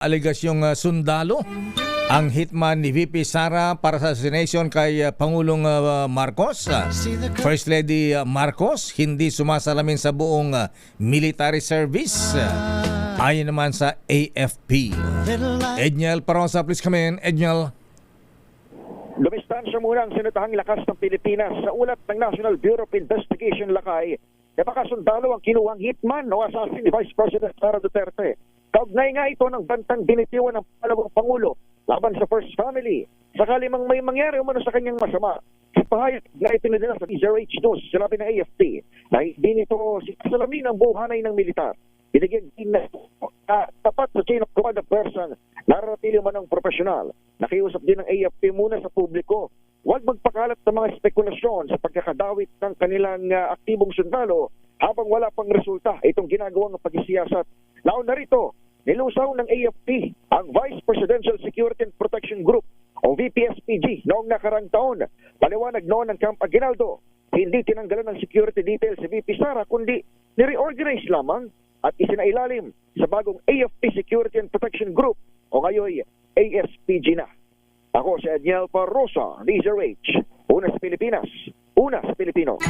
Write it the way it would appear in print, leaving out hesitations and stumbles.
Alegasyong sundalo ang hitman ni VP Sara para sa assassination kay Pangulong Marcos. First Lady Marcos hindi sumasalamin sa buong military service. Ayon naman sa AFP. Edniel Parosa, please come in. Edniel. Lumistansya muna ang sinatahang lakas ng Pilipinas sa ulat ng National Bureau of Investigation Lakay na baka sundalo ang kinuhang hitman o assassin ni Vice President Sara Duterte. Kaugnay nga ito ng bantang binitiwan ng pangalawang Pangulo laban sa First Family. Sakali mang may mangyari umano sa kanyang masama, sa pahayag na itinadala sa DZRH News, sinabi ng AFP na hindi nito sasalamin ang buhanay ng militar. Binigyan din na tapat sa chain of command of person, naratili man ng profesional. Nakiusap din ng AFP muna sa publiko. Huwag magpakalat ng mga spekulasyon sa pagkakadawit ng kanilang aktibong sundalo habang wala pang resulta itong ginagawang pagsisiyasat. Laon na rito, nilusaw ng AFP ang Vice Presidential Security and Protection Group o VPSPG noong nakarang taon. Paliwanag noon ng Camp Aguinaldo, hindi tinanggalan ng security details si VP Sara kundi nireorganize lamang at isinailalim sa bagong AFP Security and Protection Group o ngayon ASPG na. Ako si Edniel Parosa, DZRH, una sa Pilipinas, una sa Pilipino.